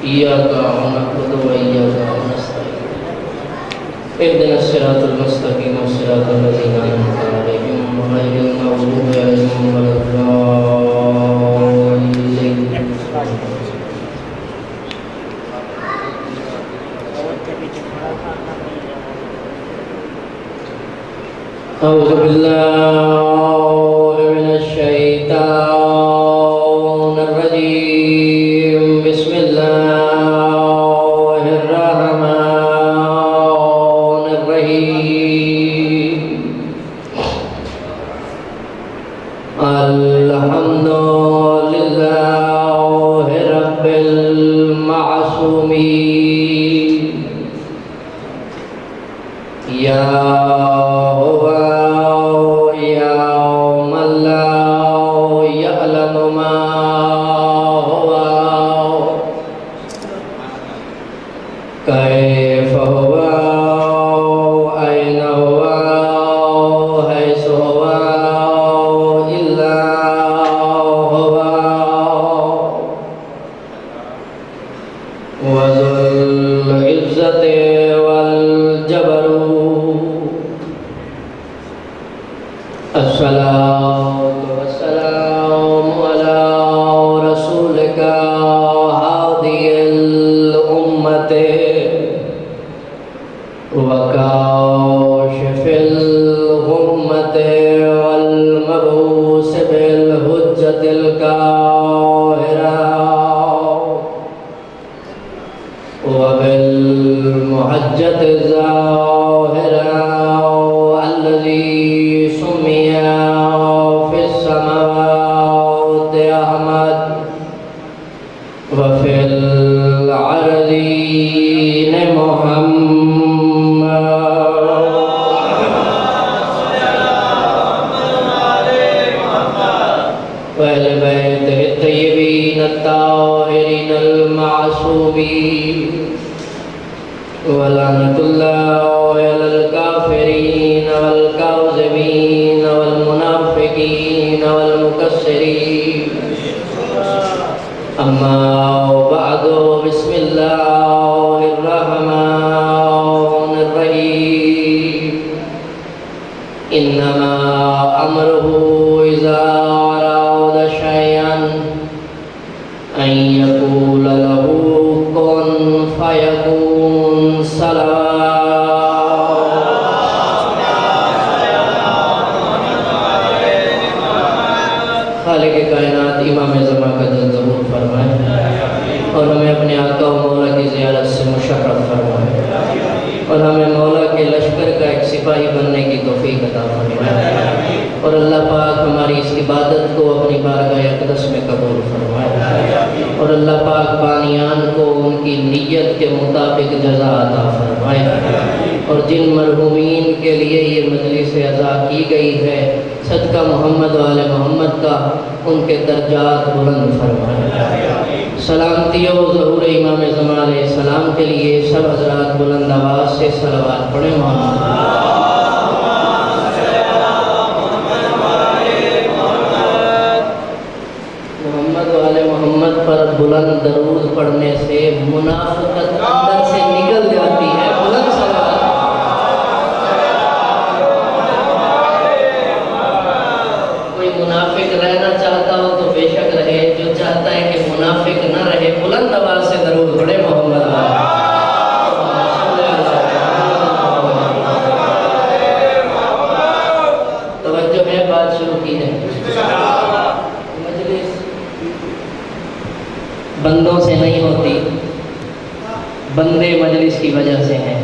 إياك نعبد وإياك نستعين اهدنا الصراط المستقيم صراط الذين أنعمت عليهم غير المغضوب عليهم ولا الضالين. أعوذ بالله من الشيطان الرجيم. بسم الله الرحمن الرحيم. الحمد لله رب المعصومين. يا كيف هو أين هو حيث هو إلا هو وذو العزة والجبروت. الصلاة والسلام على رسولك هادي الأمة وكاشف الغمة والمبعوث بالحجة القاهرة وبالمحجة الظاهرة الذي سمي في السماوات أحمد وفي الأرضين محمد وأهل بيته الطيبين الطاهرين المعصومين. ولعنة الله على الكافرين والكاذبين والمنافقين والمكسرين. أما بعد، بسم الله الرحمن الرحيم. إنما أمره إذا أراد شيئا أن يقول له كن فيكون. خالق کائنات امام زمان کا دل ظہور فرمائے اور ہمیں اپنے آقا و مولا کی زیارت سے مشرف فرمائے اور ہمیں مولا کے لشکر کا ایک سپاہی بننے کی توفیق عطا فرمائے اور اللہ پاک ہماری اس عبادت کو اپنی بارگاہ اقدس میں قبول فرمائے اور اللہ پاک بانیان کو ان کی نیت کے مطابق جزا عطا فرمائے اور جن مرحومین کے لیے یہ مجلس عزا کی گئی ہے صدقہ محمد و آل محمد کا ان کے درجات بلند فرمائے. سلامتی و ظہور امام زمان علیہ السلام کے لیے سب حضرات بلند آواز سے صلوات پڑھیں. محمد و آل محمد پر بلند درود پڑھنے سے منافقت اندر سے نکل جاتی ہے. بلند صلوات. منافق رہنا چاہتا ہو تو بے شک رہے، جو چاہتا ہے کہ منافق نہ رہے بلند آواز سے درود پڑھے. محمد توجہ ہے، بات شروع کی ہے. مجلس بندوں سے نہیں ہوتی، بندے مجلس کی وجہ سے ہیں.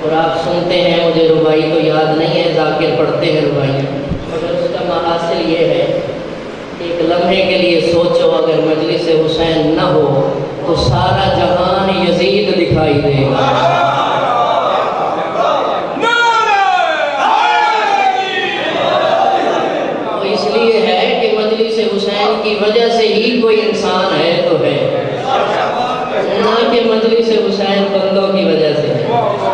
اور آپ سنتے ہیں، مجھے ربائی تو یاد نہیں ہے، ذاکر پڑھتے ہیں ربائیاں، مگر اس کا محاصل یہ ہے کہ ایک لمحے کے لیے سوچو اگر مجلس حسین نہ ہو تو سارا جہان یزید دکھائی دے گا. تو اس لیے ہے کہ مجلس حسین کی وجہ سے ہی کوئی انسان ہے تو ہے، نہ کہ مجلس حسین بندوں کی وجہ سے ہے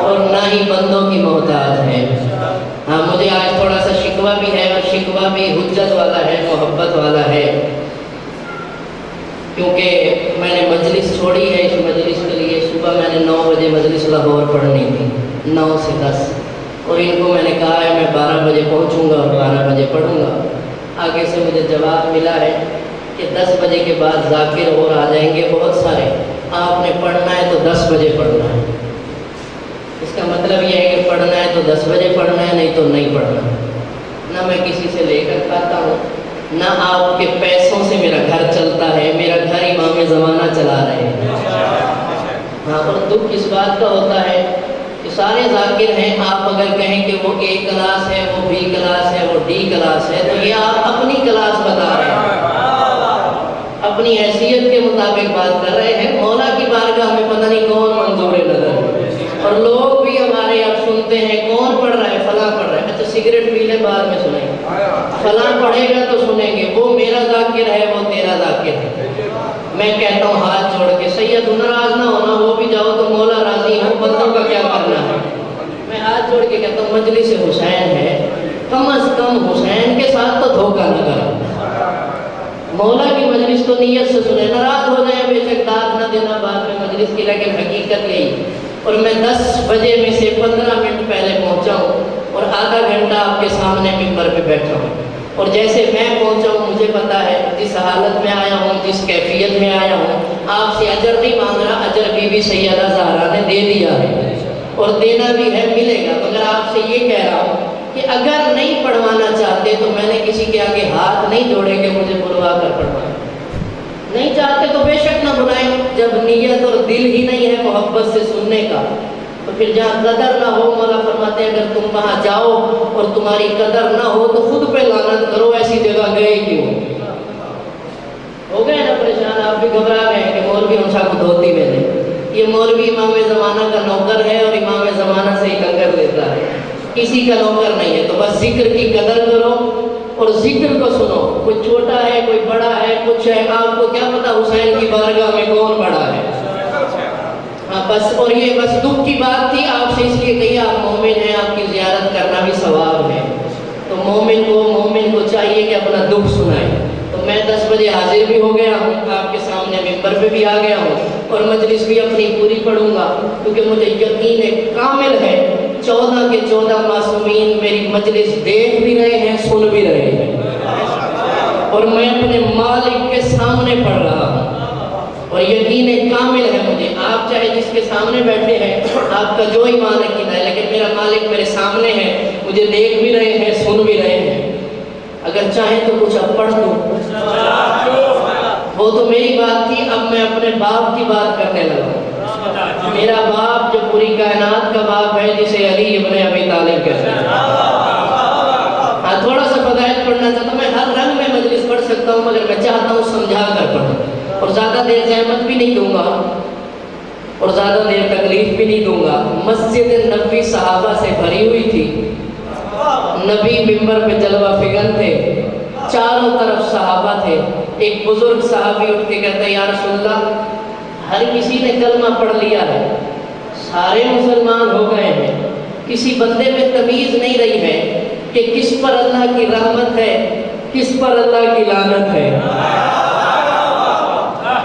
اور نہ ہی بندوں کی محتاج ہے. ہاں مجھے آج تھوڑا سا شکوہ بھی ہے، اور شکوہ بھی حجت والا ہے، محبت والا ہے. کیونکہ میں نے مجلس چھوڑی ہے اس مجلس کے لیے. صبح میں نے 9 بجے مجلس لاہور پڑھنی تھی 9 سے 10 اور ان کو میں نے کہا ہے میں 12 بجے پہنچوں گا اور 12 بجے پڑھوں گا. آگے سے مجھے جواب ملا ہے کہ 10 بجے کے بعد ذاکر اور آ جائیں گے بہت سارے, آپ نے پڑھنا ہے تو 10 بجے پڑھنا ہے. اس کا مطلب یہ ہے کہ پڑھنا ہے تو 10 بجے پڑھنا ہے, نہیں تو نہیں پڑھنا. نہ میں کسی سے لے کر کھاتا ہوں, نہ آپ کے پیسوں سے میرا گھر چلتا ہے, میرا گھر امام زمانہ چلا رہے ہیں. ہاں, اور دکھ اس بات کا ہوتا ہے کہ سارے ذاکر ہیں, آپ اگر کہیں کہ وہ A کلاس ہے, وہ B کلاس ہے, وہ D کلاس ہے, تو یہ آپ اپنی کلاس بتا رہے ہیں, اپنی حیثیت کے مطابق بات کر رہے ہیں. مولا کی بارگاہ میں پتہ نہیں کون منظور نظر, اور لوگ بھی ہمارے یہاں سنتے ہیں کون پڑھ رہا ہے, فلاں پڑھ رہا ہے. اچھا سگریٹ پی لے بعد میں سنیں گے, فلاں پڑھے گا تو سنیں گے, وہ میرا ذاکر ہے, وہ تیرا ذاکر ہے. میں کہتا ہوں ہاتھ جوڑ کے سید ناراض نہ ہونا, وہ بھی جاؤ تو مولا راضی ہوں, بندوں کا کیا کرنا ہے. میں ہاتھ جوڑ کے کہتا ہوں مجلس حسین ہے, کم از کم حسین کے ساتھ تو دھوکہ نہ کرو. مولا کی مجلس تو نیت سے سنے, ناراض ہو جائے بے شک داد نہ دینا بعد میں مجلس کی, لیکن حقیقت یہی. اور میں 10 بجے میں سے 15 منٹ پہلے پہنچا ہوں اور آدھا گھنٹہ آپ کے سامنے ممبر پہ بیٹھا ہوں. اور جیسے میں پہنچا ہوں مجھے پتا ہے جس حالت میں آیا ہوں, جس کیفیت میں آیا ہوں, آپ سے اجر نہیں مانگ رہا, اجر بی بی سیدہ زہرا نے دے دیا ہے اور دینا بھی ہے, ملے گا. مگر آپ سے یہ کہہ رہا ہوں کہ اگر نہیں پڑھوانا چاہتے تو میں نے کسی کے آگے ہاتھ نہیں جوڑے کہ مجھے بلوا کر پڑھوائیں. نہیں چاہتے تو بے شک نہ بلائیں. جب نیت اور دل ہی نہیں ہے محبت سے سننے کا, تو پھر جہاں قدر نہ ہو, مولا فرماتے ہیں اگر تم وہاں جاؤ اور تمہاری قدر نہ ہو تو خود پہ لعنت کرو, ایسی جگہ گئے کیوں. ہو گئے نا پریشان, آپ بھی گھبرا گئے کہ مولوی ہم سب کو دھوتی میں دے. یہ مولوی امام زمانہ کا نوکر ہے اور امام زمانہ سے ہی کنگر دیتا ہے, کسی کا نوکر نہیں ہے. تو بس ذکر کی قدر کرو اور ذکر کو سنو. کوئی چھوٹا ہے, کوئی بڑا ہے, کچھ ہے, آپ کو کیا پتا حسین کی بارگاہ میں کون بڑا ہے. ہاں بس, اور یہ بس دکھ کی بات تھی آپ سے اس لیے کہی, آپ مومن ہیں, آپ کی زیارت کرنا بھی ثواب ہے. تو مومن کو چاہیے کہ اپنا دکھ سنائے. تو میں 10 بجے حاضر بھی ہو گیا ہوں, آپ کے سامنے ممبر پہ بھی آ گیا ہوں, اور مجلس بھی اپنی پوری پڑھوں گا, کیونکہ مجھے یقین کامل ہے 14 کے 14 معصومین میری مجلس دیکھ بھی رہے ہیں, سن بھی رہے ہیں, اور میں اپنے مالک کے سامنے پڑھ رہا ہوں. اور یقین کامل ہے مجھے, آپ چاہے جس کے سامنے بیٹھے ہیں, آپ کا جو ایمان عقیدہ ہے, لیکن میرا مالک میرے سامنے ہے, مجھے دیکھ بھی رہے ہیں, سن بھی رہے ہیں. اگر چاہیں تو کچھ اب پڑھ دوں, وہ تو میری بات تھی. اب میں اپنے باپ کی بات کرنے لگا. میرا باپ جو پوری کائنات کا باپ ہے, جسے علی ابن ابی طالب کہتے ہیں. ہاں, تھوڑا سا فضائل پڑھنا چاہتا ہوں. میں ہر رنگ میں مجلس پڑھ سکتا ہوں, مگر میں چاہتا ہوں سمجھا کر پڑھوں, اور زیادہ دیر زحمت بھی نہیں دوں گا اور زیادہ دیر تکلیف بھی نہیں دوں گا. مسجد نبوی صحابہ سے بھری ہوئی تھی, نبی ممبر پہ جلوہ فکن تھے, چاروں طرف صحابہ تھے. ایک بزرگ صحابی اٹھ کے کہتا ہے یا رسول اللہ, ہر کسی نے کلمہ پڑھ لیا ہے, سارے مسلمان ہو گئے ہیں, کسی بندے میں تمیز نہیں رہی ہے کہ کس پر اللہ کی رحمت ہے, کس پر اللہ کی لعنت ہے.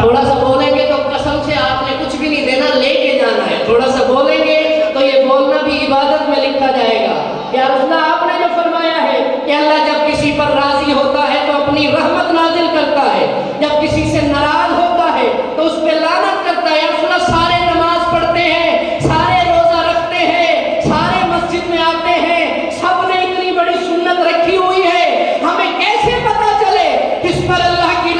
تھوڑا سا بولیں گے تو قسم سے آپ نے کچھ بھی نہیں دینا, لے کے جانا ہے. تھوڑا سا بولیں گے تو یہ بولنا بھی عبادت میں لکھا جائے گا. یا رسول اللہ, آپ نے جو فرمایا ہے کہ اللہ جب کسی پر راضی ہوتا ہے تو اپنی رحمت نازل کرتا ہے, جب کسی سے ناراض ہوتا ہے تو اس پہ لعنت کرتا ہے. یا رسول اللہ, سارے نماز پڑھتے ہیں, سارے روزہ رکھتے ہیں, سارے مسجد میں آتے ہیں, سب نے اتنی بڑی سنت رکھی ہوئی ہے, ہمیں کیسے پتا چلے کس پر اللہ کی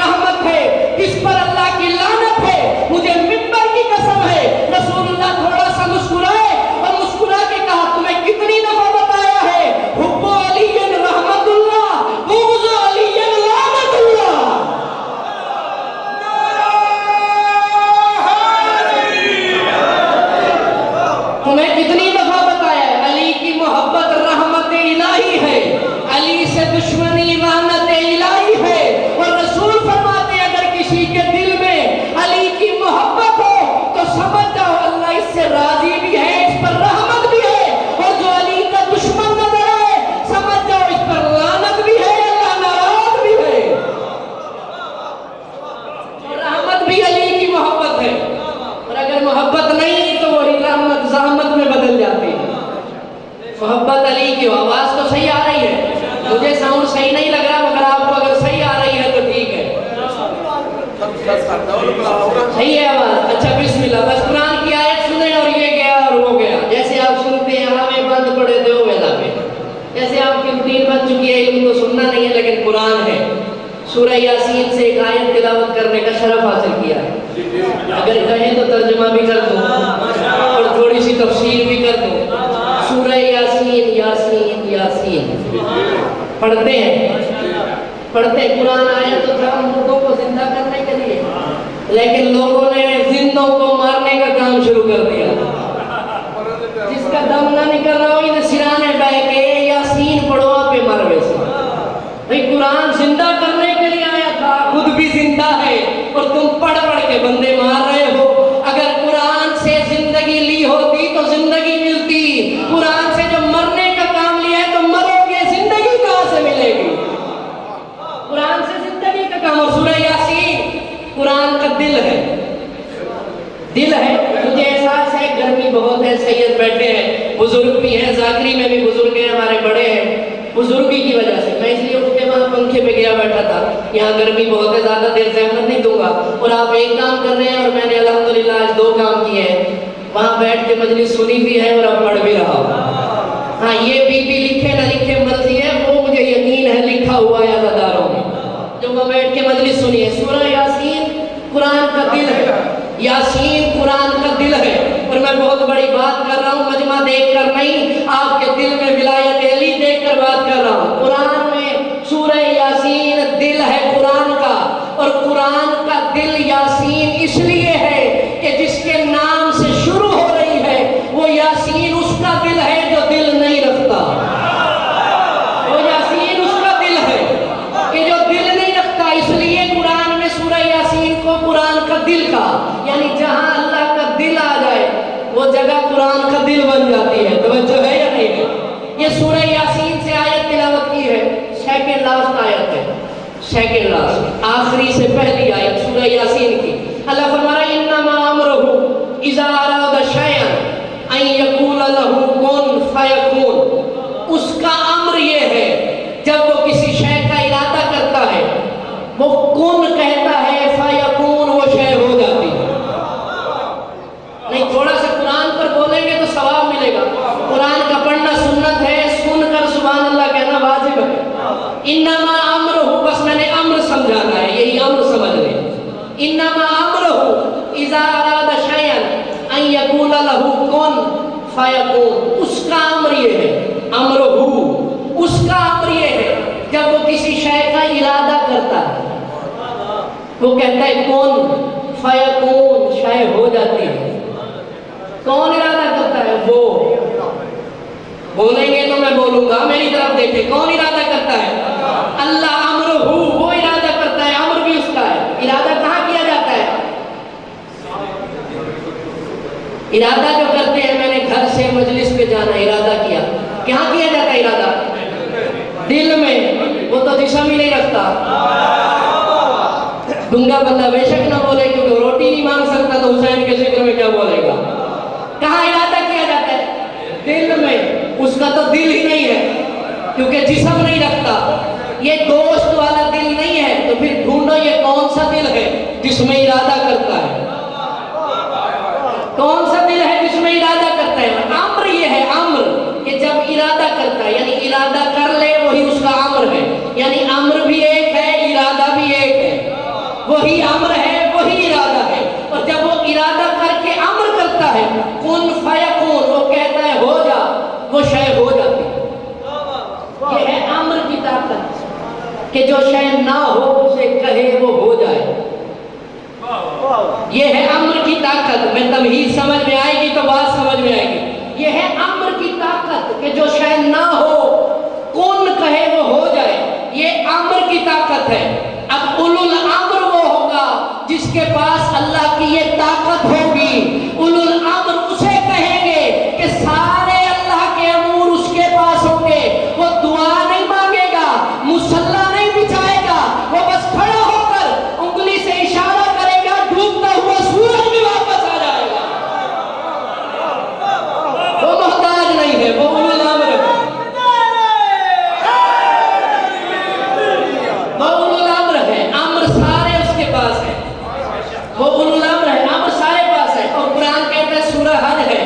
صحیح ہے آواز؟ اچھا بسم اللہ، بس قرآن کی آیت سنیں اور یہ گیا اور وہ گیا، جیسے آپ سنتے ہیں ہمیں بند پڑے تھے وہ ویلا پہ، جیسے آپ کی روٹین بن چکی ہے، علم کو سننا نہیں ہے لیکن قرآن ہے، سورہ یاسین سے ایک آیت تلاوت کرنے کا شرف حاصل کیا ہے، اگر کہیں تو ترجمہ بھی کر دوں اور تھوڑی سی تفسیر بھی کر دوں۔ سورہ یاسین یاسین یاسین پڑھتے ہیں قرآن آیا تو تھا مردوں کو زندہ کرنے کے لیے، لیکن لوگوں نے زندوں کو مارنے کا کام شروع کر دیا، جس کا دم نہ نکل رہا ہو انہیں سرانے بہ کے یاسین پڑھو پہ مر ویسے بھئی قرآن زندہ کرنے کے لیے آیا تھا، خود بھی زندہ ہے اور تم پڑھ پڑھ کے بندے مار رہے ہو۔ اگر قرآن سے زندگی لی ہوتی تو زندگی ملتی، قرآن سے جو مرنے کا کام لیا ہے تو مرو گے، زندگی کہاں سے ملے گی؟ قرآن سے زندگی کا کام۔ اور سورہ یاسین قرآن کا دل ہے، دل ہے۔ مجھے احساس ہے گرمی بہت ہے، سید بیٹھے ہیں، بزرگ بھی ہیں، ذاکری میں بھی بزرگ ہیں، ہمارے بڑے ہیں، بزرگی کی وجہ سے میں اس لیے اٹھ کے وہاں پنکھے پہ گیا بیٹھا تھا، یہاں گرمی بہت ہے، زیادہ دیر زحمت نہیں دوں گا، اور آپ ایک کام کر رہے ہیں اور میں نے الحمدللہ آج 2 کام کیے ہیں، وہاں بیٹھ کے مجلس سنی بھی ہے اور اب پڑھ بھی رہا ہوں۔ ہاں یہ بی لکھے نہ لکھے مرضی ہے، وہ مجھے یقین ہے لکھا ہوا ہے عزاداروں میں، جو وہ بیٹھ کے مجلس سنی ہے۔ سورہ یاسین قرآن کا دل ہے، یاسین قرآن کا دل ہے، اور میں بہت بڑی بات کر رہا ہوں، مجمع دیکھ کر نہیں، آپ کے دل میں ولایت علی دیکھ کر بات کر رہا ہوں۔ قرآن میں سورہ یاسین دل ہے قرآن کا، اور قرآن کا دل یاسین اس لیے ہے کہ جس کے نام سے شروع ہو رہی ہے وہ یاسین اس کا دل ہے جو دل نہیں رکھتا، وہ یاسین اس کا دل ہے کہ جو دل نہیں رکھتا، اس لیے قرآن میں سورہ یاسین کو قرآن کا دل کا، یعنی جہاں اللہ کا دل آ جائے وہ جگہ قرآن کا دل بن جاتی ہے۔ توجہ ہے یا نہیں ہے؟ یہ سورہ یاسین سے آیت تلاوت کی ہے، سیکنڈ لاسٹ آیت ہے، سیکنڈ لاسٹ آخری سے پہلی آیت سورہ یاسین کی۔ اللہ فرما رہا ہے انما امرہ اذا اراد شیئا ان یقول لہ کن فیکون، اس کا امر یہ ہے جب وہ کسی شے کا ارادہ کرتا ہے وہ کن کہتا ہے فیکون، وہ شے ہو جاتی ہے۔ نہیں تھوڑا سا قرآن پر بولیں گے تو ثواب ملے گا، قرآن کا پڑھنا سنت ہے، سن کر سبحان اللہ کہنا واجب ہے۔ انما امرہ، بس میں نے امر سمجھانا ہے، یہی امر سمجھ لیں۔ انما امرہ اذا اراد شیئا ان یقول لہ کن فیکون، اس کا امر یہ ہے، امرہ اس کا امر یہ ہے جب وہ کسی شے کا ارادہ کرتا ہے وہ کہتا ہے کن فیکون، شے ہو جاتی ہے۔ کون ارادہ کرتا ہے؟ وہ بولیں گے تو میں بولوں گا، میری طرف دیکھیں، کون ارادہ کرتا ہے؟ اللہ امرہ، وہ ارادہ کرتا ہے، امر بھی اس کا ہے۔ ارادہ کہاں کیا جاتا ہے؟ ارادہ جو کرتے ہیں، میں نے گھر سے مجلس پہ جانا ارادہ کیا، کہاں کیا جاتا ہے ارادہ؟ دل میں، وہ تو جسم ہی نہیں رکھتا۔ گنگا بندہ بے شک نہ بولے کیونکہ روٹی نہیں مانگ سکتا تو حسین کے ذکر میں کیا بولے گا؟ کہاں ارادہ کیا جاتا ہے؟ دل میں، اس کا تو دل ہی نہیں ہے کیونکہ جسم نہیں رکھتا، یہ گوشت والا دل نہیں ہے، تو پھر ڈھونڈو یہ کون سا دل ہے جس میں ارادہ کرتا ہے؟ کون سا دل ہے جس میں ارادہ کرتا ہے؟ امر یہ ہے، امر کہ جب ارادہ کرتا ہے، یعنی ارادہ کر لے وہی اس کا امر ہے، یعنی امر بھی ایک ہے، ارادہ بھی ایک ہے، وہی امر ہے وہی ارادہ ہے، اور جب وہ ارادہ کر کے امر کرتا ہے کن فیکون، وہ کہتا ہے ہو جا، وہ شے ہو جاتی ہے۔ یہ ہے امر کی طاقت کہ جو شے نہ ہو اسے کہے وہ ہو جائے، یہ ہے امر کی طاقت۔ میں تمہید سمجھ میں آئے گی تو بات سمجھ میں آئے گی۔ یہ ہے امر کی طاقت کہ جو شے نہ ہو کن کہے وہ ہو جائے، یہ امر کی طاقت ہے۔ اب اولو الامر وہ ہوگا جس کے پاس اللہ کی یہ طاقت ہوگی، اولو الامر اسے کہیں گے کہ سارے اللہ کے امور اس کے پاس ہوں گے، وہ دعا نہیں مانگے گا، مصلی نہیں بچھائے گا، وہ بس کھڑا ہو کر انگلی سے اشارہ کرے گا، ڈوبتا ہوا سورج بھی واپس آ جائے گا۔ وہ محتاج نہیں ہے، وہ اولو الامر ہے۔ وہ اولو الامر ہے، امر سارے پاس ہے. اور قرآن کہتا ہے سورہ حج ہے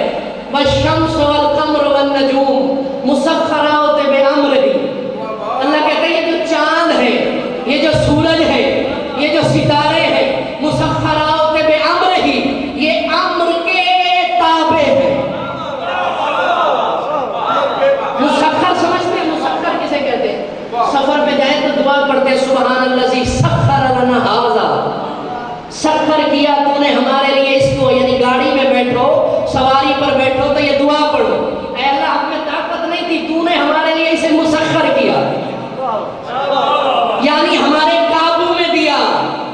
والشمس والقمر والنجوم مسخرات بامرہ. اللہ کہتا ہے یہ جو چاند ہے، یہ جو سورج ہے، یہ جو ستارے ہیں، مسخرات بامرہ، یہ امر کے تابع ہے. مسخر سمجھتے ہیں؟ مسخر کسے کہتے ہیں؟ سفر پہ جائیں تو دعا پڑھتے ہیں سبحان الذی سخر لنا ھذا. سخر کیا تو نے ہمارے لیے اس کو، یعنی گاڑی میں بیٹھو، سواری پر بیٹھو تو یہ دعا پڑھو، اے اللہ ہم میں طاقت نہیں تھی، تو نے ہمارے لیے اسے مسخر کیا، یعنی ہمارے قابو میں دیا.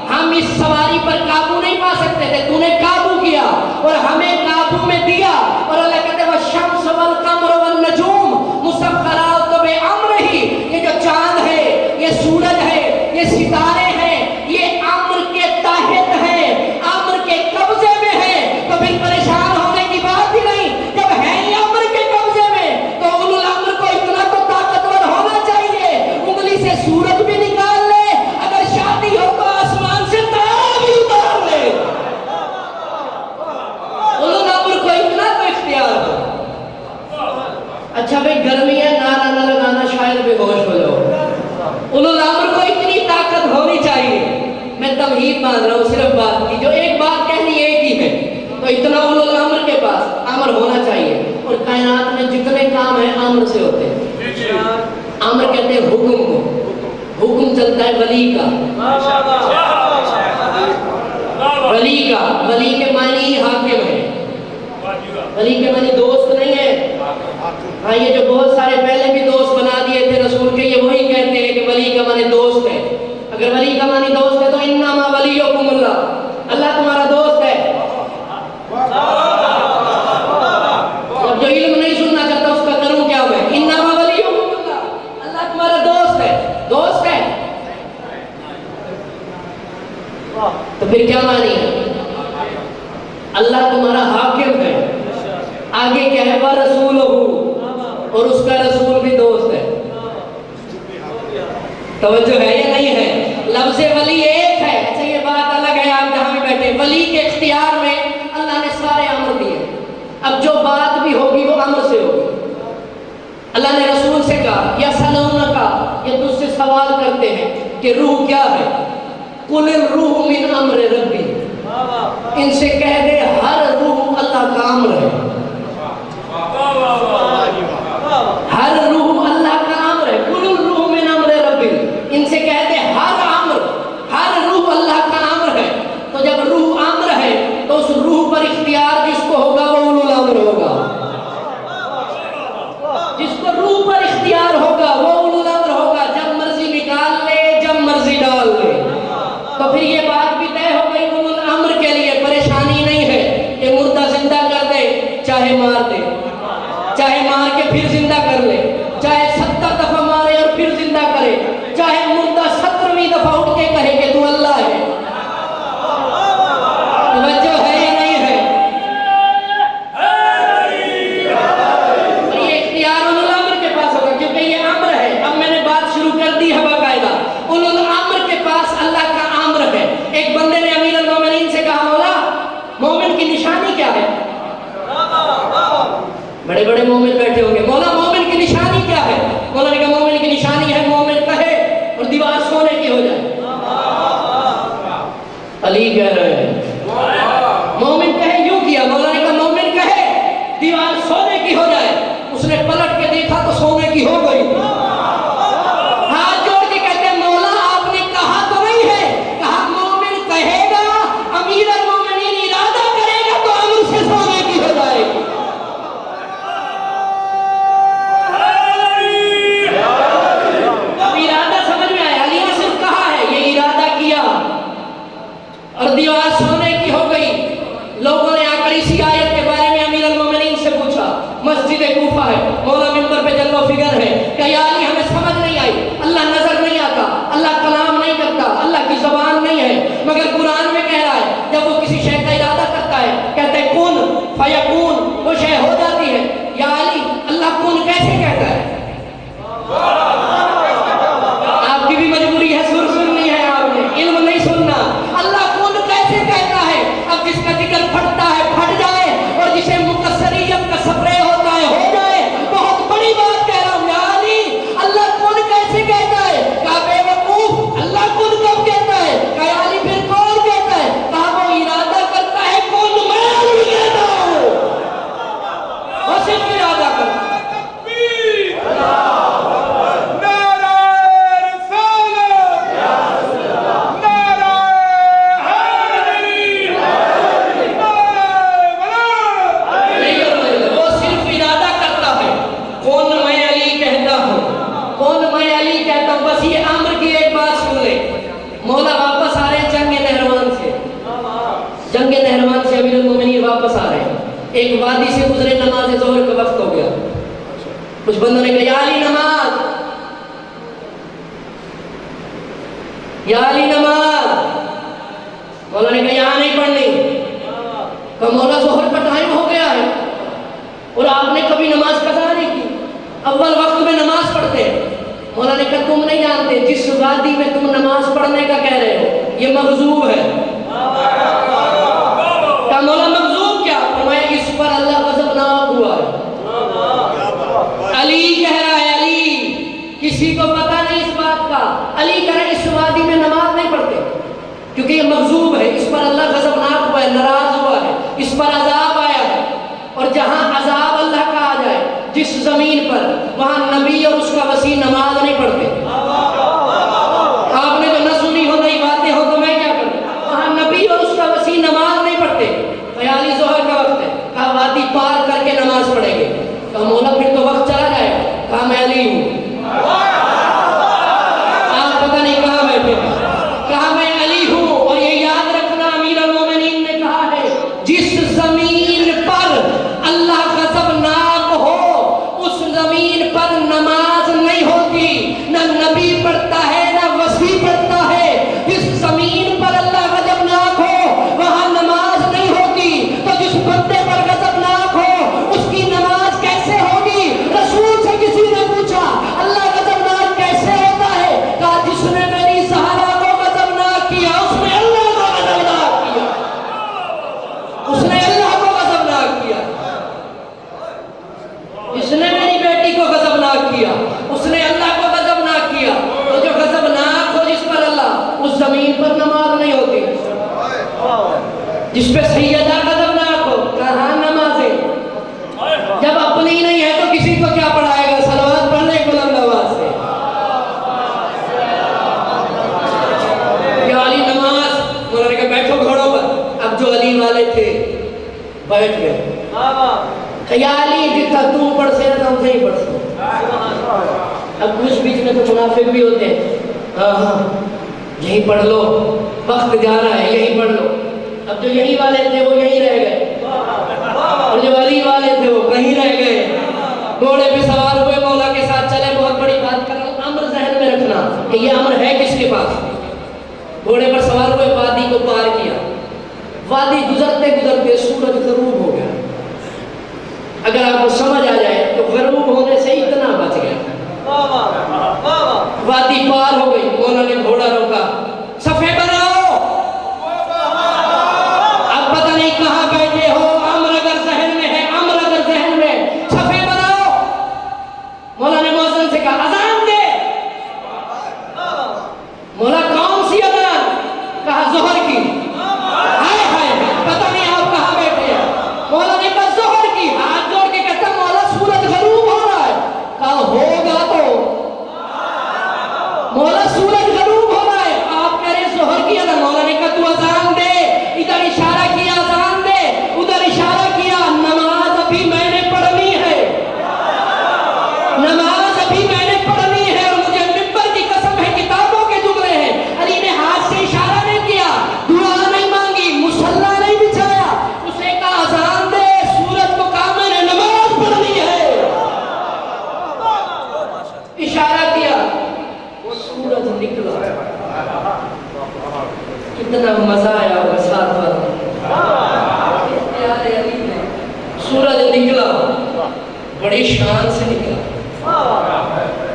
ہم اس سواری پر قابو نہیں پا سکتے تھے، تو نے قابو کیا اور ہمیں قابو میں دیا. اور اللہ کہتے ہیں والشمس والقمر والنجوم مسخرات بامرہ. یہ جو چاند ہے، یہ سورج ہے، یہ ستارے ہیں، یہ امر کے تحت ہے، امر کے قبضے میں ہے. تو پھر پریشان ہونے کی بات ہی نہیں. جب ہے یہ امر کے قبضے میں تو اولو الامر کو اتنا تو طاقتور ہونا چاہیے، انگلی سے سورج بھی نکال لے، اگر شادی ہو تو آسمان سے تارا بھی اتار لے. اولو الامر کو اتنا تو اختیار ہو. اچھا بھئی گرمی ہے، نعرہ نہ لگانا شاید بے ہوش ہو جاؤ. اولو الامر کو اتنی طاقت ہونی چاہیے. میں تمہید باندھ رہا ہوں صرف بات کی، جو ایک بات کہنی ایک ہی ہے. تو اتنا اولو الامر کے پاس امر ہونا چاہیے. اور کائنات میں جتنے کام ہیں امر سے ہوتے ہیں. امر کہتے ہیں حکم کو. حکم چلتا ہے ولی کا. ولی کا، ولی کے معنی حاکم ہے. ولی کے معنی دوست نہیں ہے. ہاں یہ جو بہت سارے پہلے بھی دوست بنا دیے تھے رسول کے، یہ وہی کہتے ہیں کہ ولی کا معنی دوست ہے. اگر ولی کا معنی دوست ہے تو انما ولیکم اللہ، اللہ تمہارا دوست ہے. اب جو علم نہیں سننا چاہتا اس کا کروں کیا میں؟ انما ولیکم اللہ، اللہ تمہارا دوست ہے. دوست ہے تو پھر کیا معنی ہے؟ اللہ تمہارا حاکم ہے. آگے کیا ہے؟ وَرَسُولُهُ، اور اس کا رسول بھی دوست ہے. توجہ ہے یا نہیں ہے؟ لفظ ولی ایک ہے. اچھا یہ بات الگ ہے، آپ جہاں بھی بیٹھے، ولی کے اختیار میں اللہ نے سارے امر دیے. اب جو بات بھی ہوگی وہ امر سے ہوگی. اللہ نے رسول سے کہا یسألونک، یہ تجھ سے سوال کرتے ہیں کہ روح کیا ہے. قُلِ الرُّوحُ مِنْ أَمْرِ رَبِّي، ان سے کہہ دے ہر روح اللہ کا امر ہے. ہر روح اللہ کا امر ہے. قُلِ الرُّوحُ مِنْ أَمْرِ رَبِّي، ان سے کہتے ہر امر، ہر روح اللہ کا امر ہے. تو جب روح امر ہے تو اس روح پر اختیار جس کو ہوگا وہ اولو الامر ہوگا. جس کو روح پر اختیار ہوگا وہ اولو الامر ہوگا. جب مرضی نکال لے، جب مرضی ڈال لے. تو پھر یہ بات بھی طے ہو گئی اولو الامر کے لیے پریشانی نہیں ہے کہ مردہ زندہ کر دے، چاہے مار دے، چاہے مار کے پھر زندہ کر لے، چاہے 70 دفعہ مارے اور پھر زندہ کرے، چاہے مردہ 17ویں دفعہ اٹھ کے کہے کہ تو اللہ ہے. توجہ ہے یا نہیں ہے؟ یہ اختیار اولو الامر کے پاس ہوگا کیونکہ یہ امر ہے. اب میں نے بات شروع کر دی ہے باقاعدہ. اولو الامر کے پاس اللہ کا امر ہے. ایک بندے نے امیر المومنین سے کہا مولا مومن کی نشانی کیا ہے؟ بڑے بڑے مومن بیٹھے ہوں گے، مولا مومن کی نشانی کیا ہے؟ مولا نے کہا مومن کی نشانی ہے مومن کہے اور دیوار سونے کی ہو جائے. علی کہہ رہے ہیں مومن کہے یوں کیا. مولا نے کہا مومن کہے دیوار سونے کی ہو جائے. اس نے پلٹ کے دیکھا تو سونے کی ہو گئی. ہاتھ جوڑ کے کہتے ہیں مولا آپ نے کہا تو نہیں ہے، کہا مومن کہے گا، امیر المومنین ارادہ کرے گا تو امر سے سونے کی ہو جائے گی. ارادہ سمجھ میں آیا؟ علی نے صرف کہا ہے، یہ ارادہ کیا اور دیوار سونے کی ہو گئی. لوگوں نے آ کر اسی آیت کے بارے میں امیر المومنین سے پوچھا. مسجد کوفہ ہے، مولا منبر پہ جلوہ فگر ہے کہ یا علی ہمیں سمجھ نہیں آئی، اللہ نظر نہیں آتا، اللہ کلام نہیں کرتا، اللہ کی زبان نہیں ہے، مگر قرآن میں کہہ رہا ہے جب وہ کسی شے کا ارادہ کرتا ہے کہتے ہیں کن فیکون، وہ شے ہو جاتی ہے. یا علی اللہ کن کیسے کہتا ہے؟ آپ کی بھی مجبوری ہے، سر سننی ہے، آپ نے علم نہیں سننا. اللہ کن کیسے کہتا ہے؟ مولا واپس آ رہے ہیں جنگ نہروان سے، جنگ نہروان سے امیر المومنین واپس آ رہے ہیں، ایک وادی سے گزرے، نماز ظہر کا وقت ہو گیا، کچھ بندوں نے کہا یا علی نماز، یا علی نماز، مولا نے کہا یہاں نہیں پڑھنی، کہا مولا ظہر کا ٹائم ہو گیا ہے اور آپ نے کبھی نماز قضا نہیں کی، اول وقت میں نماز پڑھتے ہیں۔ مولا نے کہا تم نہیں جانتے جس وادی میں تم نماز پڑھنے کا کہہ رہے ہو یہ مغزوب ہے۔ کہا مولا مغزوب کیا؟ فرمایا اس پر اللہ غضبناک ہوا ہے۔ علی کہہ رہا ہے، علی، کسی کو پتہ نہیں اس بات کا، علی کہہ رہا ہے اس وادی میں نماز نہیں پڑھتے کیونکہ یہ مغضوب ہے، اس پر اللہ غضبناک ہوا ہے، ناراض ہوا ہے، اس پر عذاب آیا ہے، اور جہاں عذاب اللہ کا آ جائے جس زمین پر، وہاں نبی اور اس کا وسیع نماز نہیں پڑھتے۔ آپ نے تو نہ سنی ہو نئی باتیں ہو تو میں کیا کروں، وہاں نبی اور اس کا وسیع نماز نہیں پڑھتے۔ خیالی ظہر کا وقت ہے، کہا وادی پار کر کے نماز پڑھیں گے، کہا مولا پھر تو وقت چلا جائے گا، کہا میں علی ہوں، آپ پتہ نہیں کہاں بیٹھے ہیں، کہا میں علی ہوں، اور یہ یاد رکھنا امیر المومنین نے کہا ہے جس زمین پر اللہ غضبناک ہو اس زمین پر نماز نہیں ہوتی، نہ نبی پڑھتا ہے نہ وسیع پڑھتا ہے، جس زمین پر اللہ غضبناک ہو وہاں نماز نہیں ہوتی، تو جس بندے پر غضبناک ہو اس کی نماز کیسے ہوگی؟ رسول سے کسی نے پوچھا اللہ غضبناک کیسے ہوتا ہے؟ کہا جس نے میری زہرا کو غضبناک کیا اس نے اللہ کو غضبناک کیا، اس نے اللہ کو غضبناک کیا، جس نے میری بیٹی کو غضبناک کیا اس نے اللہ کو غضبناک کیا۔ تو جو غضبناک ہو جس پر اللہ، اس زمین پر نماز نہیں ہوتی۔ جس پہ سیدہ غضبناک ہو، کہاں نمازیں؟ جب اپنی نہیں ہے تو کسی کو کیا پڑھائے گا؟ صلوات پڑھنے بلند آواز سے یا علی نماز۔ مولا نے کہا بیٹھو گھوڑوں پر، اب جو علی والے تھے بیٹھ گئے، یا علی جتنا تو پڑھ سے ہم سے ہی پڑھ سے۔ اب کچھ بیچ میں تو منافق بھی ہوتے ہیں، ہاں ہاں یہی پڑھ لو، وقت جا رہا ہے یہی پڑھ لو۔ اب جو یہی والے تھے وہ یہی رہ گئے، اور جو علی والے تھے وہ کہیں رہ گئے، گھوڑے پہ سوار ہوئے، مولا کے ساتھ چلے۔ بہت بڑی بات کر رہا ہوں، امر ذہن میں رکھنا کہ یہ امر ہے کس کے پاس۔ گھوڑے پر سوار ہوئے، وادی کو پار کیا، وادی گزرتے گزرتے سورج غروب ہو گیا۔ اگر آپ کو سمجھ آ جائے تو غروب ہونے سے اتنا بچ گیا، وادی پار ہو گئی۔ مولا نے گھوڑا روکا، صفے بناؤ، اب پتہ نہیں کہاں بیٹھے ہو، امر اگر ذہن میں ہے، امر اگر ذہن میں، صفے بناؤ۔ مولا نے مؤذن سے کہا اذان دے۔ مولا کون سی اذان؟ کہا ظہر کی۔ ہائے ہائے پتہ نہیں آپ کہاں بیٹھے ہیں۔ مولا نے کہا ظہر کی، ہاتھ جوڑ کے کہتا مولا سورج غروب ہو رہا ہے۔ کہا ہوگا تو، مولا سورج غروب ہو رہا ہے، آپ کہہ رہے ظہر کی اذان۔ مولا نے کہا تو اذان دے، ادھر اشارہ کیا اذان دے، ادھر اشارہ کیا نماز ابھی میں نے پڑھنی ہے، نماز ابھی میں نے پڑھنی ہے، اور مجھے ممبر کی قسم ہے کتابوں کے جملے ہیں۔ علی نے ہاتھ سے اشارہ نہیں کیا، دعا نہیں مانگی، مصلی نہیں بچھایا، اسے کہا اذان دے، سورج کو کہا میں نے نماز پڑھنی ہے، اشارہ کیا، وہ سورج نکلا۔ کتنا مزہ آیا ہوگا ساتھ پیارے علی نے، سورج نکلا، بڑی شان سے نکلا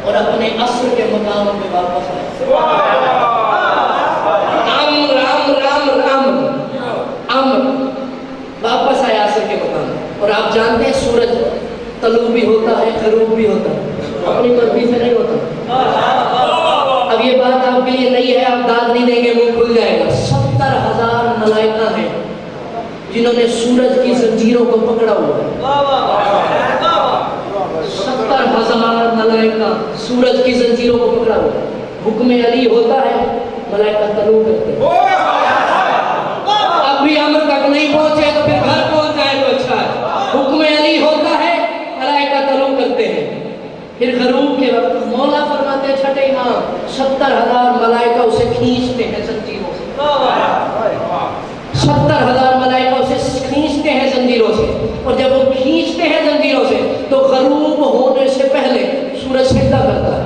اور اپنے عصر کے مقام پہ واپس آیا۔ امر امر امر امر امر واپس آیا عصر کے مقام پہ۔ اور آپ جانتے ہیں سورج طلوع بھی ہوتا ہے، غروب بھی ہوتا ہے، اپنی مرضی سے نہیں ہوتا۔ اب یہ بات آپ کے لیے نہیں ہے، آپ داد نہیں دیں گے، منہ کھل جائے گا۔ 70,000 ملائکہ ہیں جنہوں نے سورج کی زنجیروں کو پکڑا ہوا ہے۔ 70,000 ملائکہ سورج کی زنجیروں کو پکڑا ہوا ہے۔ حکم علی ہوتا ہے، ملائکہ طلوع کرتے ہیں۔ اب بھی امر تک نہیں پہنچے تو پھر گھر پہنچ جائے تو اچھا ہے۔ حکم علی ہوتا ہے، ملائکہ طلوع کرتے ہیں۔ پھر غروب کے وقت مولا فرماتے چھٹے امام 70,000 ملائکہ اسے کھینچتے ہیں زنجیروں سے، 70,000 ملائکوں سے کھینچتے ہیں زنجیروں سے، اور جب وہ کھینچتے ہیں زنجیروں سے تو غروب ہونے سے پہلے سورج سجدہ کرتا ہے۔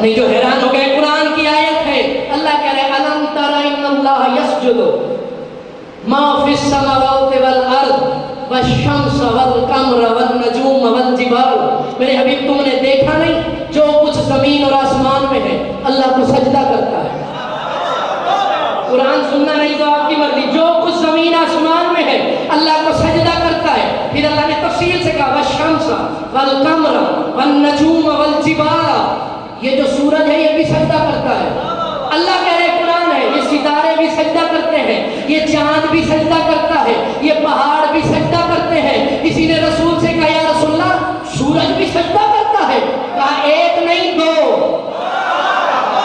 نہیں جو حیران ہو گئے، قرآن کی آیت ہے، اللہ کہہ رہے ہیں الم تر ان اللہ یسجد ما فی السماوات والارض والشمس والقمر والنجوم والجبال، میرے حبیب تم نے دیکھا نہیں جو کچھ زمین اور آسمان میں ہے اللہ کو سجدہ کرتا ہے۔ قرآن سننا نہیں تو آپ کی مرضی، جو کچھ زمین آسمان میں ہے اللہ کو سجدہ کرتا ہے۔ پھر اللہ نے تفصیل سے کہا والشمس والقمر والنجوم والجبال، یہ جو سورج ہے یہ بھی سجدہ کرتا ہے۔ اللہ کہہ رہے قرآن ہے یہ ستارے بھی سجدہ کرتے ہیں، یہ چاند بھی سجدہ کرتا ہے، یہ پہاڑ بھی سجدہ کرتے ہیں۔ کسی نے رسول سے کہا یا رسول اللہ سورج بھی سجدہ کرتا ہے؟ کہا ایک نہیں دو۔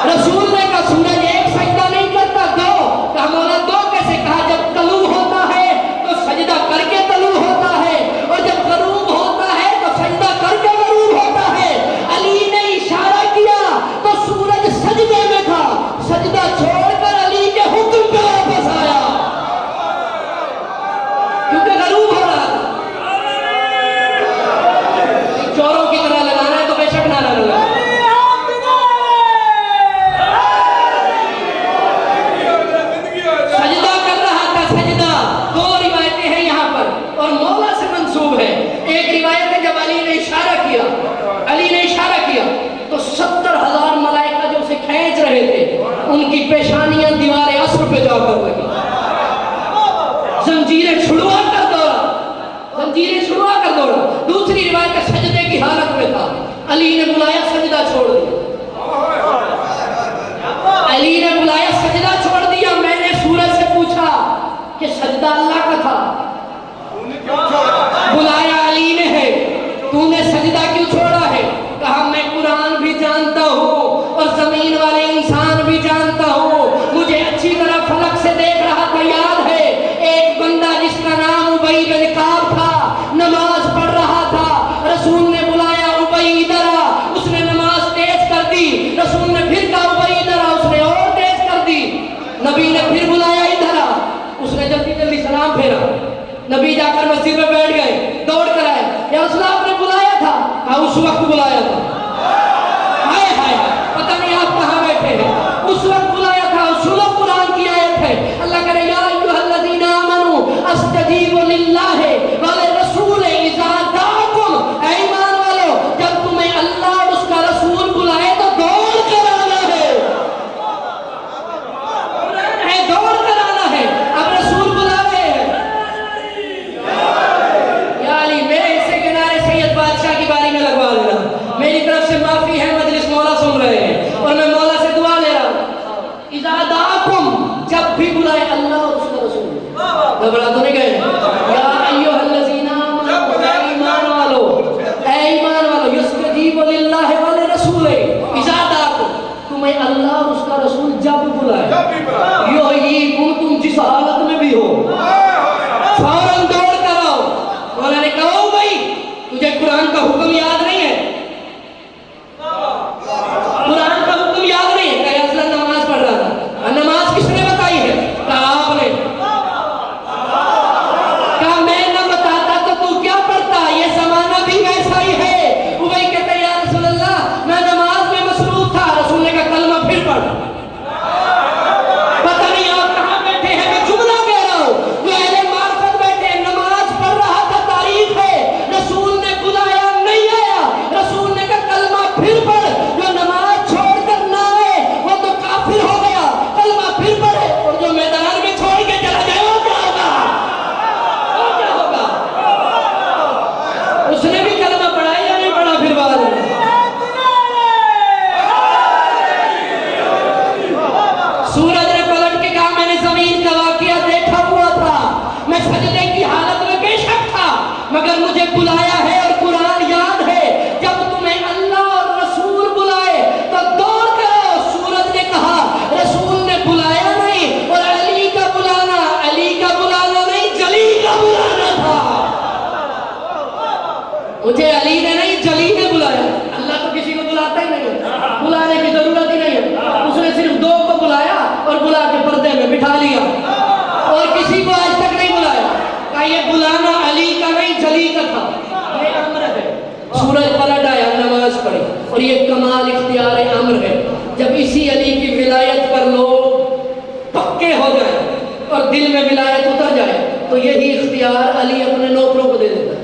رسول نے کہا سورج ایک سجدہ نہیں کرتا، دو۔ کہا مولا دو کیسے؟ کہا جب طلوع ہوتا ہے تو سجدہ کر کے طلوع ہوتا ہے، اور جب غروب ہوتا ہے تو سجدہ کر کے غروب ہوتا ہے۔ علی نے اشارہ کیا تو سورج سجدے میں تھا، سجدہ چھوڑ کر علی کے حکم پہ واپس آیا کیونکہ غروب ہو رہا تھا۔ چوروں کی طرح لگانا ہے تو بے شک نہ لگا۔ سجدہ کر رہا تھا، سجدہ۔ دو روایتیں ہیں یہاں پر اور مولا سے منسوب ہے۔ ایک روایت ہے جب علی نے اشارہ کیا، علی نے اشارہ کیا تو 70,000 ملائکہ جو اسے کھینچ رہے تھے ان کی پیشانیاں دیوار عصر پہ جا کر لگی، زنجیریں چھڑوا کر دوڑا، زنجیریں چھڑوا کر دوڑا۔ دوسری روایت سجدے کی حالت میں تھا، علی نے بلایا سجدہ چھوڑ دیا، علی نے بلایا سجدہ چھوڑ دیا۔ میں نے سورج سے پوچھا کہ سجدہ اللہ کا تھا، بلایا علی نے ہے، تو نے سجدہ کیوں چھوڑا ہے؟ کہا میں قرآن بھی جانتا ہوں اور زمین والے انسان بھی جانتا ہوں، مجھے اچھی طرح فلک سے دیکھ رہا تھا، یاد ہے ایک بندہ جس کا نام ابی بن کعب تھا نماز پڑھ رہا تھا، رسول نے بلایا ابی ادھر آ، اس نے نماز تیز کر دی، رسول نے پھر کہا ابی ادھر آ، اس نے اور تیز کر دی، نبی نے پھر بلایا ادھر آ، اس نے جلدی جلدی سلام پھیرا، نبی جا کر مسجد میں بیٹھ گئے، دوڑ کر آئے، یا رسول اللہ آپ نے بلایا تھا؟ کہا اس وقت بلایا تھا۔ ہائے ہائے پتہ نہیں آپ کہاں بیٹھے ہیں، اس وقت بلایا تھا۔ سنو قرآن کی آیت ہے، اللہ کہہ رہے یا ایھا الذین آمنوا استجیبوا للہ وللرسول اذا دعاکم، اے ایمان والو جب تمہیں اللہ اور اس کا رسول بلائے تو دوڑ کر آنا ہے، دوڑ کر آنا ہے۔ اب رسول بلا رہے ہیں، یا علی میرے حصے کے نعرے سید بادشاہ کی باری میں لگوا دینا، میری طرف سے معافی ہے، مجلس مولا سن رہے ہیں اور میں مولا سے دعا لے رہا ہوں۔ اذا دعاکم، جب بھی بلائے اللہ اور اس کا رسول، گھبرا تو نہیں گئے؟ یا ایھا الذین آمنوا، اے ایمان والو، اے ایمان والو، یستجیبوا للہ وللرسول اذا دعاکم، تمہیں اللہ اور اس کا رسول جب بلائے، یحییکم، تم جس حالت میں بھی ہو فوراً دوڑ کر آؤ۔ مولا نے کہا او بھائی تجھے قرآن کا حکم یاد نہیں ہے؟ قرآن کا حکم یاد نہیں ہے؟ کہ اصلا نماز پڑھ رہا تھا، نماز کس نے بتائی ہے؟ کہا آپ نے۔ کہا میں نہ بتاتا تو تو کیا پڑھتا، یہ زمانہ بھی ویسا ہی ہے۔ ابی کہتا ہے یا رسول اللہ میں نماز میں مصروف تھا، رسول نے کہا کلمہ پھر پڑھ۔ پتہ نہیں آپ کہاں بیٹھے ہیں، میں جملہ کہہ رہا ہوں، جو اہل معرفت بیٹھے ہیں، نماز پڑھ رہا تھا، تعریف ہے، رسول نے بلایا نہیں آیا، رسول نے کہا کلمہ پھر پڑھ، جو نماز چھوڑ کر نہ آئے وہ تو کافر ہو گیا، کلمہ پھر پڑھے، اور جو میدان میں چھوڑ کے چلا جائے وہ کیا ہوگا؟ وہ کیا ہوگا؟ اس نے بھی کلمہ پڑھا یا نہیں پڑھا؟ پھر بعد میں سورج نے پلٹ کے کہا میں نے زمین کا واقعہ دیکھا ہوا تھا، میں سجدے کی حالت میں بے شک تھا، مگر مجھے بلایا ہے اور قرآن یاد ہے، جب تمہیں اللہ اور رسول بلائے تو دوڑ کرو۔ سورج نے کہا رسول نے بلایا نہیں، اور علی کا بلانا نہیں جلی کا بلانا تھا، مجھے علی نے نہیں جلی نے بلایا۔ اللہ تو کسی کو بلاتا ہی نہیں ہے، بلانے کی ضرورت ہی نہیں ہے۔ اور یہ کمال اختیار امر ہے. جب اسی علی کی ولایت پر لوگ پکے ہو جائیں اور دل میں ولایت اتر جائے تو یہی اختیار علی اپنے نوکروں کو دے دیتا ہے.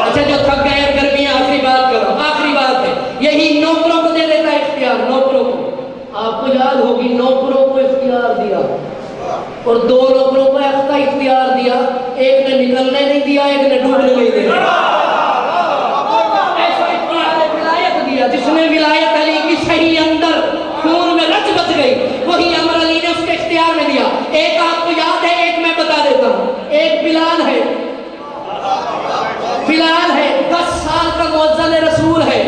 اچھا جو تھک گئے گرمیاں آخری بات کرو، آخری بات ہے، یہی نوکروں کو دے دیتا ہے اختیار. نوکروں کو آپ کو یاد ہوگی نوکروں کو اختیار دیا اور دو نوکروں کو ایسا اختیار دیا، ایک نے نکلنے نہیں دیا، ایک نے ڈوبنے نہیں دیا. ایسا اختیار ولایت دیا. جس نے ولایت علی کی صحیح اندر خون میں رچ بچ گئی وہی امر علی نے اس کے اختیار میں دیا. ایک آپ کو یاد ہے، ایک میں بتا دیتا ہوں. ایک بلال ہے، بلال ہے 10 سال کا مؤذن رسول ہے،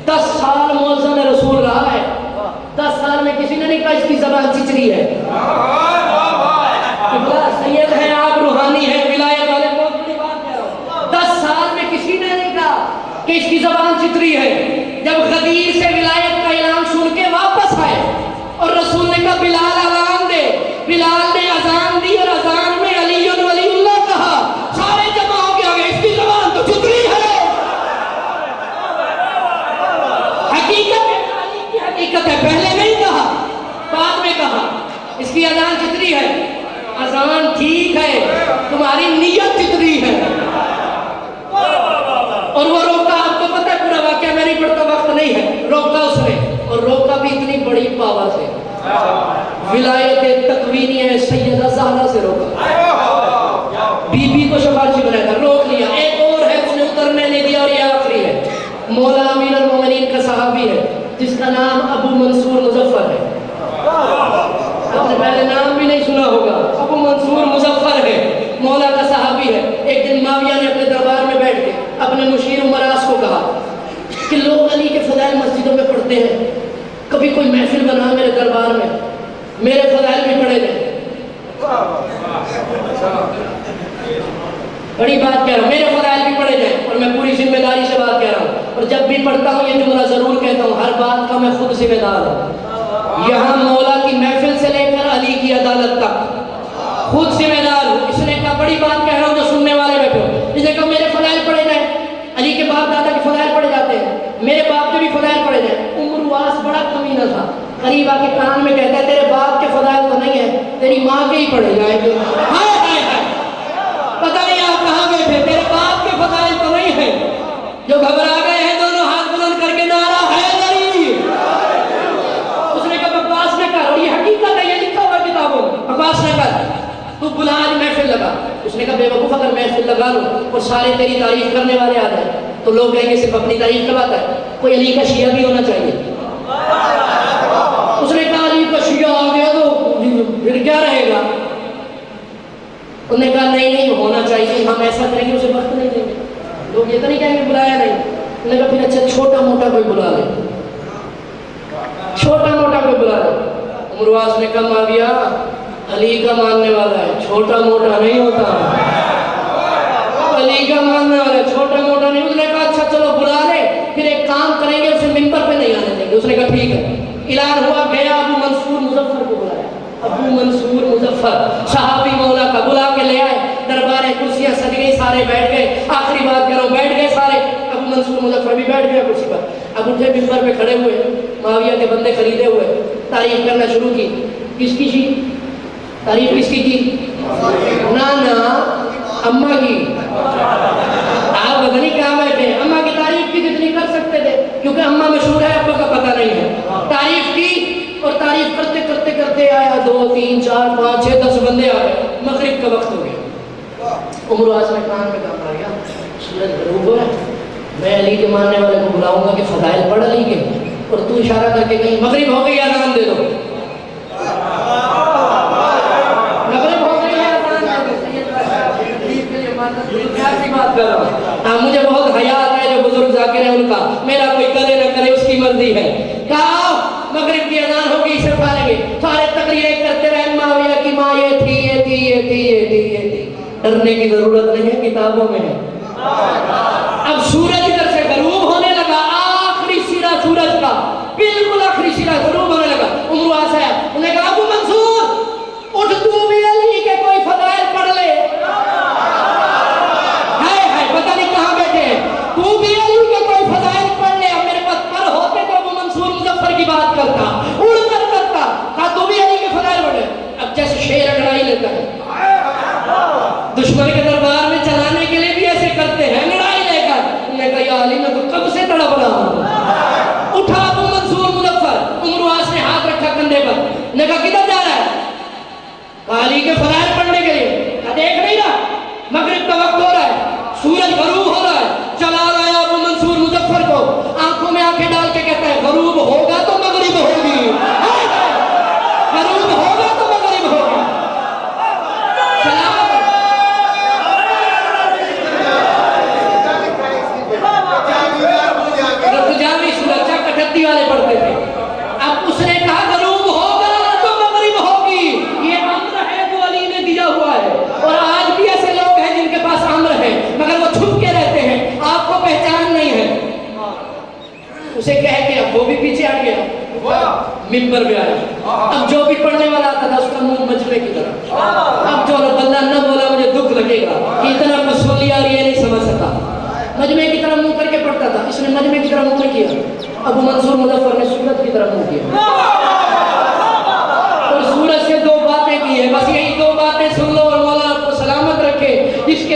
10 سال مؤذن رسول رہا ہے. 10 سال میں کسی نے نہیں کہا اس کی زبان چچری ہے. سید ہے، آپ روحانی ہے، ولایت والے، بہت بڑی بات کہہ رہا ہوں. 10 سال میں کسی نے نہیں کہا کہ اس کی زبان چتری ہے. جب غدیر سے ولایت کا اعلان سن کے واپس آئے اور رسول نے کہا بلال اذان دے، بلال نے اذان دی اور اذان میں علی ولی اللہ کہا. سارے جمع ہو کے آگے اس کی زبان تو چتری ہے. حقیقت ہے، علی کی حقیقت ہے. پہلے نہیں کہا، بعد میں کہا اس کی اذان چتری ہے. اذان ٹھیک ہے، تمہاری نیت چتری ہے. اور وہ روکا، آپ کو پتہ ہے پورا واقعہ، میں نہیں پڑھتا وقت نہیں ہے. روکا اس نے، اور روکا بھی اتنی بڑی پاور سے، ولایت تکوینی سیدہ زہرا سے روکا. بی بی کو شفاعی بنایا تھا، روک لیا. ایک اور ہے اس نے اترنے نہیں دیا اور یہ آخری ہے. مولا امیر المومنین کا صحابی ہے جس کا نام ابو منصور مظفر ہے. آپ نے پہلے نام بھی نہیں سنا ہوگا. ابو منصور مظفر ہے، مولا کا صحابی ہے. ایک دن معاویہ نے اپنے دربار میں بیٹھ کے اپنے مشیر امراض کو کہا کہ لوگ علی کے فضائل مسجدوں میں پڑھتے ہیں، کبھی کوئی محفل بنا میرے دربار میں، میرے فضائل بھی پڑھے جائیں. بڑی بات کہہ رہا ہوں، میرے فضائل بھی پڑھے جائیں اور میں پوری ذمہ داری سے بات کہہ رہا ہوں. اور جب بھی پڑھتا ہوں یہ جملہ ضرور کہتا ہوں، ہر بات کا میں خود ذمہ دار ہوں. یہاں مولا کی محفل سے لے کر علی کی عدالت تک خود ذمہ دار ہوں. اس نے کہا بڑی بات کہہ رہا ہوں جو سننے والے بیٹھے ہو. اس نے کہا میرے فضائل پڑھے جائیں، علی کے باپ دادا کے فضائل پڑھے جاتے ہیں، میرے باپ کے بھی فضائل پڑھے جائیں. عمر واس بڑا کمینہ تھا، قریب آ کے کان میں کہتا ہے تیرے باپ کے فضائل تو نہیں ہیں، تیری ماں کے ہی پڑھے جائیں گے. ہائے ہائے ہائے، پتہ نہیں آپ کہاں بیٹھے، تیرے باپ کے فضائل تو نہیں ہیں. جو گھبرا گئے ہیں دونوں ہاتھ بلند کر کے نعرہ حیدری. اس نے کہا بکواس نہ کر، اور یہ حقیقت ہے، یہ لکھا ہوا کتابوں میں، بکواس نہ کر، تو بلا آج محفل لگا. اس نے کہا بے وقوف اگر محفل لگا لو اور سارے تیری تعریف کرنے والے آ جائیں تو لوگ کہیں گے صرف اپنی تعریف کرواتا ہے، کوئی علی کا شیعہ بھی ہونا چاہیے. اس نے کہا علی کا شیعہ آ گیا تو پھر کیا رہے گا. انہوں نے کہا نہیں ہونا چاہیے، ہم ایسا کریں گے اسے وقت نہیں دیں گے. لوگ یہ تو نہیں کہیں گے بلایا نہیں. انہوں نے کہا پھر اچھا چھوٹا موٹا کوئی بلا لے، چھوٹا موٹا کوئی بلا لے. عمرواس نے کہا معاویہ علی کا ماننے والا ہے، چھوٹا موٹا نہیں ہوتا. علی کا ماننے والا ہے، چھوٹا موٹا نہیں. اس نے کہا اچھا چلو بلا لے، پھر ایک کام کریں گے اسے ممبر پہ نہیں آنے دیں گے. اس نے کہا ٹھیک ہے. اعلان ہوا، گیا ابو منصور مظفر کو بلایا. ابو منصور مظفر صحابی مولا کا بلا کے لے آئے. درباریں کرسیاں سج گئی، سارے بیٹھ گئے. آخری بات کرو، بیٹھ گئے سارے. ابو منصور مظفر بھی بیٹھ گیا کرسی پر. اب اٹھے ممبر پہ کھڑے ہوئے، معاویہ کے بندے خریدے ہوئے، تعریف کرنا شروع کی. کس کی تعریف کس کی؟ نانا اماں کی. آپ پتہ نہیں کہاں بیٹھے، اماں کی تعریف کی جتنی کر سکتے تھے کیونکہ اماں مشہور ہے، ابا کا پتہ نہیں ہے. تعریف کی اور تعریف کرتے کرتے کرتے آیا 2 3 4 5 6 10 بندے آ گئے. مغرب کا وقت ہو گیا. عمرواس نے کان میں کہا ماریا سورج غروب ہو رہا ہے، میں علی کے ماننے والے کو بلاؤں گا کہ فضائل پڑھ علی کے، اور تو اشارہ کر کے کہیں مغرب ہو گئی اذان دے دو. مجھے بہت حیات ہے جو بزرگ ذاکر ہیں ان کا، میرا کوئی کرے نہ کرے اس کی مرضی ہے. کہا مغرب کی اذان ہوگی، اسے اٹھا لیں گے. سارے تقریریں کرتے رہے، معاویہ کی ماں یہ تھی یہ تھی یہ تھی یہ تھی یہ تھی. ڈرنے کی ضرورت نہیں ہے، کتابوں میں ہے. اب سورج ادھر سے غروب ہونے لگا، آخری سرا سورج کا، بالکل آخری سرا غروب ہونے لگا. عمرواس آیا، انہوں نے کہا ابو منصور اٹھ، تو بھی علی کے کوئی فضائل پڑھ لے. پتہ نہیں کہاں بیٹھے ہیں، تو بھی علی کے کوئی اسے کہہ کے اب وہ بھی پیچھے ہٹ گیا، ممبر پہ آیا، اب جو بھی پڑھنے والا آتا تھا اس کا منہ مجمے کی طرح، اب جو بندہ نہ بولا مجھے دکھ لگے گا کہ اتنا مسولی آ رہی ہے نہیں سمجھ سکا، مجمے کی طرح منہ کر کے پڑھتا تھا، اس نے مجمے کی طرح منہ کیا، ابو منصور مظفر نے سورت کی طرح منہ کیا، اور سورت سے دو باتیں کی ہے، بس یہی دو باتیں سن لو اور مولا آپ کو سلامت رکھے، جس کے